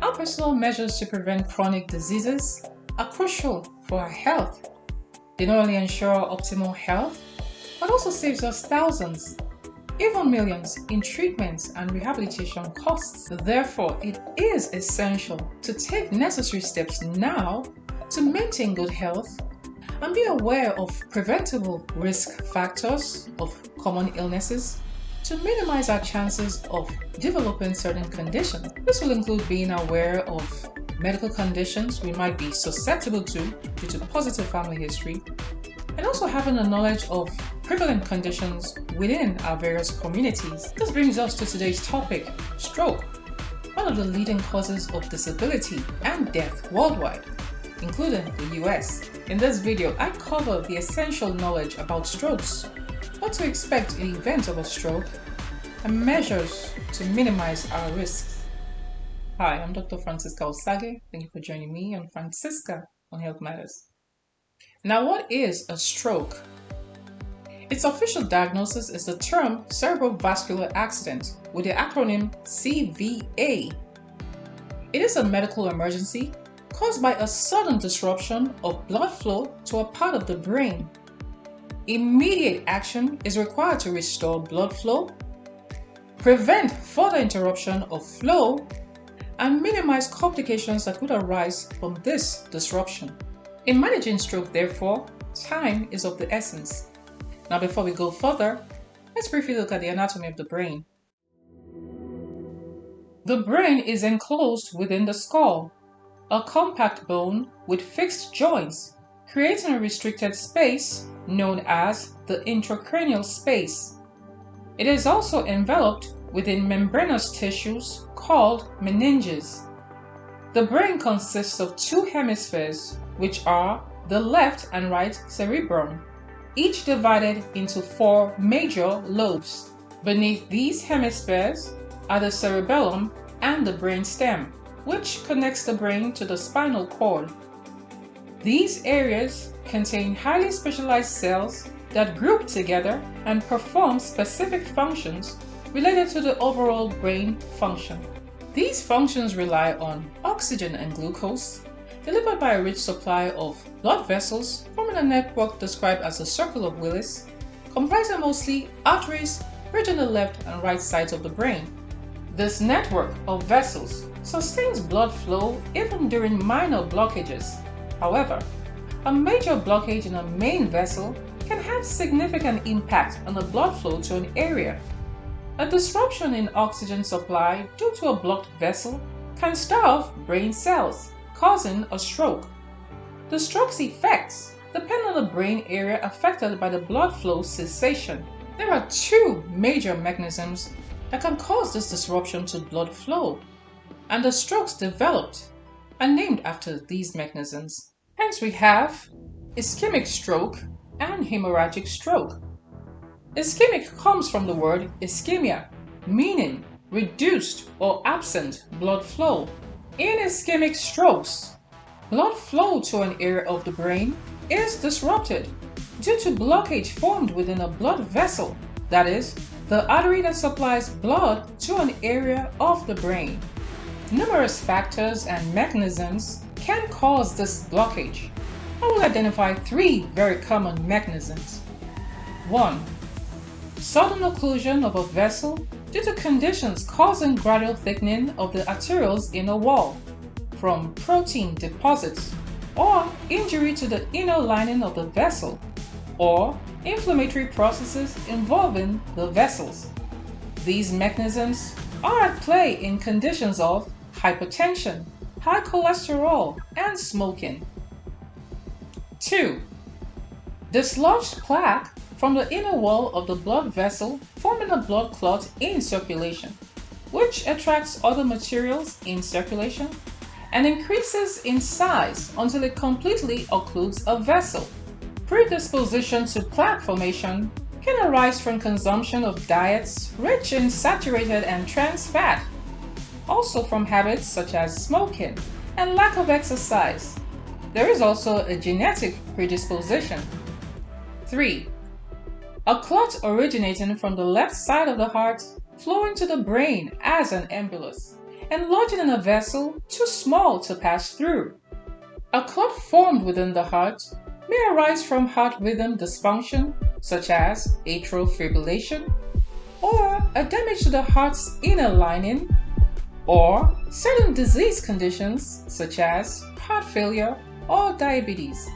Our personal measures to prevent chronic diseases are crucial for our health. They not only ensure optimal health, but also saves us thousands, even millions in treatments and rehabilitation costs. Therefore, it is essential to take necessary steps now to maintain good health and be aware of preventable risk factors of common illnesses to minimize our chances of developing certain conditions. This will include being aware of medical conditions we might be susceptible to due to positive family history, and also having a knowledge of prevalent conditions within our various communities. This brings us to today's topic, stroke, one of the leading causes of disability and death worldwide, including the US. In this video, I cover the essential knowledge about strokes, what to expect in the event of a stroke, and measures to minimize our risks. Hi, I'm Dr. Francisca Osage. Thank you for joining me on Francisca on Health Matters. Now, what is a stroke? Its official diagnosis is the term Cerebrovascular Accident with the acronym CVA. It is a medical emergency caused by a sudden disruption of blood flow to a part of the brain. Immediate action is required to restore blood flow, prevent further interruption of flow, and minimize complications that could arise from this disruption. In managing stroke, therefore, time is of the essence. Now, before we go further, let's briefly look at the anatomy of the brain. The brain is enclosed within the skull, a compact bone with fixed joints, creating a restricted space known as the intracranial space. It is also enveloped within membranous tissues called meninges. The brain consists of two hemispheres, which are the left and right cerebrum, each divided into four major lobes. Beneath these hemispheres are the cerebellum and the brainstem, which connects the brain to the spinal cord. These areas contain highly specialized cells that group together and perform specific functions related to the overall brain function. These functions rely on oxygen and glucose, delivered by a rich supply of blood vessels forming a network described as a circle of Willis, comprising mostly arteries bridging the left and right sides of the brain. This network of vessels sustains blood flow even during minor blockages. However, a major blockage in a main vessel can have significant impact on the blood flow to an area. A disruption in oxygen supply due to a blocked vessel can starve brain cells, causing a stroke. The stroke's effects depend on the brain area affected by the blood flow cessation. There are two major mechanisms that can cause this disruption to blood flow, and the strokes developed are named after these mechanisms. Hence, we have ischemic stroke and hemorrhagic stroke. Ischemic comes from the word ischemia, meaning reduced or absent blood flow. In ischemic strokes, blood flow to an area of the brain is disrupted due to blockage formed within a blood vessel, that is, the artery that supplies blood to an area of the brain. Numerous factors and mechanisms can cause this blockage. I will identify three very common mechanisms. 1. Sudden occlusion of a vessel due to conditions causing gradual thickening of the arterioles inner wall from protein deposits, or injury to the inner lining of the vessel, or inflammatory processes involving the vessels. These mechanisms are at play in conditions of hypertension, high cholesterol, and smoking. 2. Dislodged plaque from the inner wall of the blood vessel, forming a blood clot in circulation, which attracts other materials in circulation and increases in size until it completely occludes a vessel. Predisposition to plaque formation can arise from consumption of diets rich in saturated and trans fat, also from habits such as smoking and lack of exercise. There is also a genetic predisposition. 3. A clot originating from the left side of the heart flowing to the brain as an embolus enlarging in a vessel too small to pass through. A clot formed within the heart may arise from heart rhythm dysfunction, such as atrial fibrillation, or a damage to the heart's inner lining, or certain disease conditions such as heart failure or diabetes.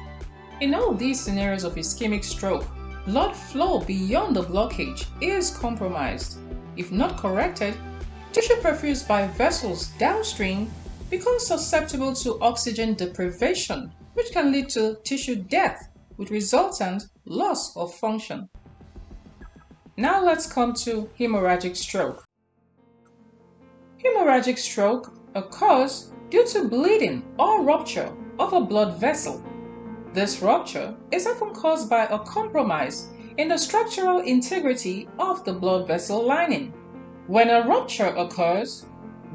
In all these scenarios of ischemic stroke, blood flow beyond the blockage is compromised. If not corrected, tissue perfused by vessels downstream becomes susceptible to oxygen deprivation, which can lead to tissue death with resultant loss of function. Now let's come to hemorrhagic stroke. Hemorrhagic stroke occurs due to bleeding or rupture of a blood vessel. This rupture is often caused by a compromise in the structural integrity of the blood vessel lining. When a rupture occurs,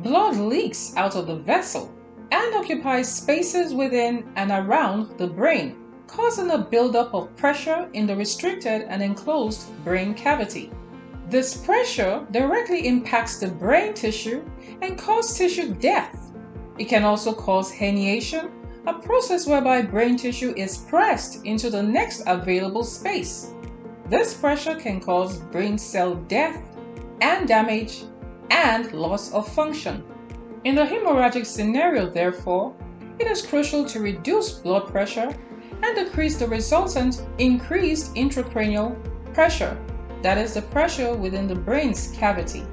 blood leaks out of the vessel and occupies spaces within and around the brain, causing a buildup of pressure in the restricted and enclosed brain cavity. This pressure directly impacts the brain tissue and causes tissue death. It can also cause herniation, a process whereby brain tissue is pressed into the next available space. This pressure can cause brain cell death and damage and loss of function. In the hemorrhagic scenario, therefore, it is crucial to reduce blood pressure and decrease the resultant increased intracranial pressure, that is the pressure within the brain's cavity.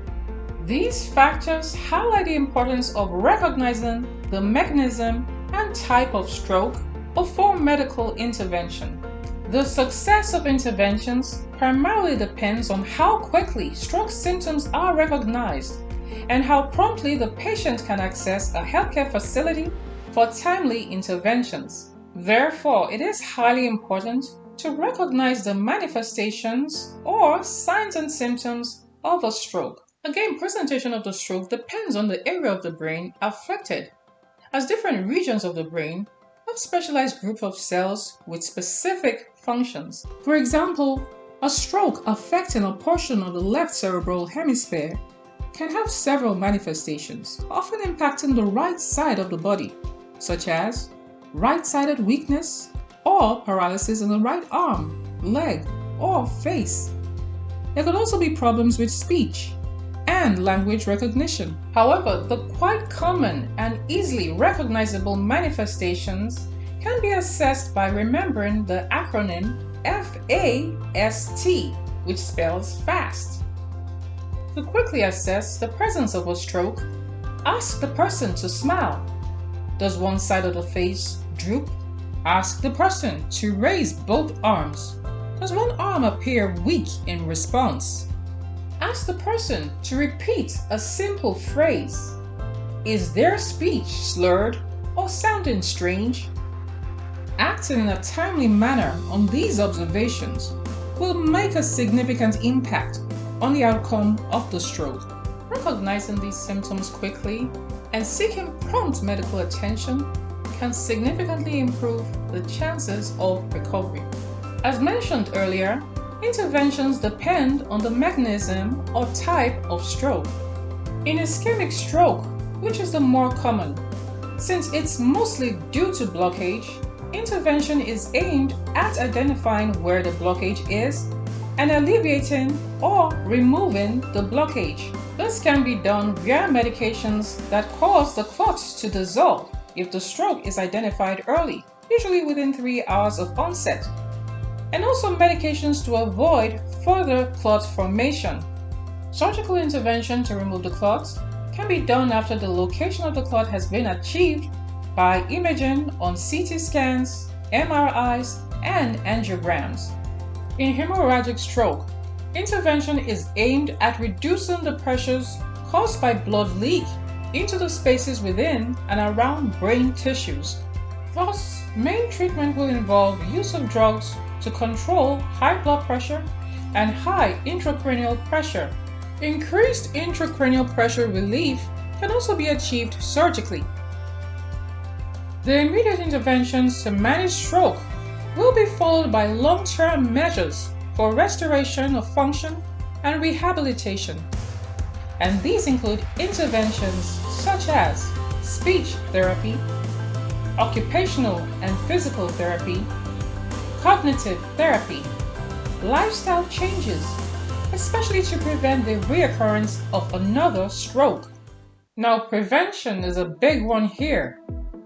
These factors highlight the importance of recognizing the mechanism and type of stroke before medical intervention. The success of interventions primarily depends on how quickly stroke symptoms are recognized and how promptly the patient can access a healthcare facility for timely interventions. Therefore, it is highly important to recognize the manifestations or signs and symptoms of a stroke. Again, presentation of the stroke depends on the area of the brain affected, as different regions of the brain have specialized groups of cells with specific functions. For example, a stroke affecting a portion of the left cerebral hemisphere can have several manifestations, often impacting the right side of the body, such as right-sided weakness or paralysis in the right arm, leg, or face. There could also be problems with speech and language recognition. However, the quite common and easily recognizable manifestations can be assessed by remembering the acronym FAST, which spells FAST. To quickly assess the presence of a stroke, ask the person to smile. Does one side of the face droop? Ask the person to raise both arms. Does one arm appear weak in response? Ask the person to repeat a simple phrase. Is their speech slurred or sounding strange? Acting in a timely manner on these observations will make a significant impact on the outcome of the stroke. Recognizing these symptoms quickly and seeking prompt medical attention can significantly improve the chances of recovery. As mentioned earlier, interventions depend on the mechanism or type of stroke. In ischemic stroke, which is the more common, since it's mostly due to blockage, intervention is aimed at identifying where the blockage is and alleviating or removing the blockage. This can be done via medications that cause the clots to dissolve if the stroke is identified early, usually within 3 hours of onset, and also medications to avoid further clot formation. Surgical intervention to remove the clots can be done after the location of the clot has been achieved by imaging on CT scans, MRIs, and angiograms. In hemorrhagic stroke, intervention is aimed at reducing the pressures caused by blood leak into the spaces within and around brain tissues. Thus, main treatment will involve use of drugs to control high blood pressure and high intracranial pressure. Increased intracranial pressure relief can also be achieved surgically. The immediate interventions to manage stroke will be followed by long-term measures for restoration of function and rehabilitation. And these include interventions such as speech therapy, occupational and physical therapy, cognitive therapy, lifestyle changes, especially to prevent the reoccurrence of another stroke. Now, prevention is a big one here,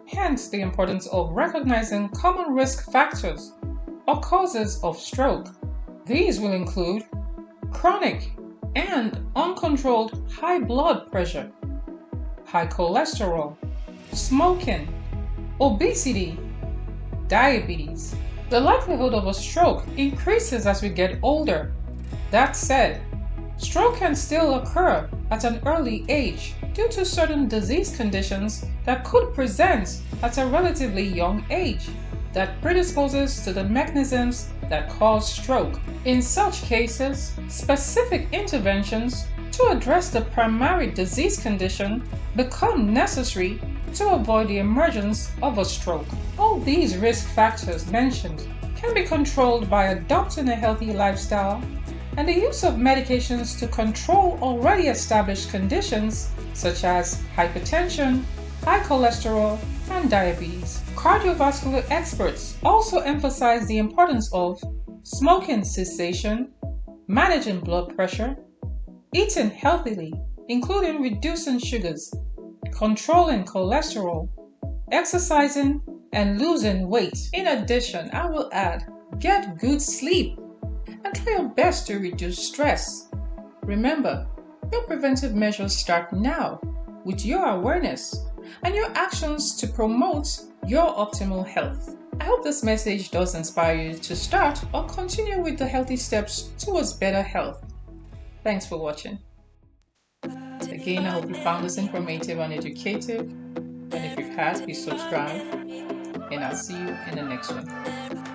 hence the importance of recognizing common risk factors or causes of stroke. These will include chronic and uncontrolled high blood pressure, high cholesterol, smoking, obesity, diabetes. The likelihood of a stroke increases as we get older. That said, stroke can still occur at an early age due to certain disease conditions that could present at a relatively young age that predisposes to the mechanisms that cause stroke. In such cases, specific interventions to address the primary disease condition become necessary to avoid the emergence of a stroke. All these risk factors mentioned can be controlled by adopting a healthy lifestyle and the use of medications to control already established conditions such as hypertension, high cholesterol, and diabetes. Cardiovascular experts also emphasize the importance of smoking cessation, managing blood pressure, eating healthily, including reducing sugars, controlling cholesterol, exercising, and losing weight. In addition, I will add, get good sleep and try your best to reduce stress. Remember, your preventive measures start now with your awareness and your actions to promote your optimal health. I hope this message does inspire you to start or continue with the healthy steps towards better health. Thanks for watching. Again, I hope you found this informative and educative. And if you have, please subscribe. And I'll see you in the next one.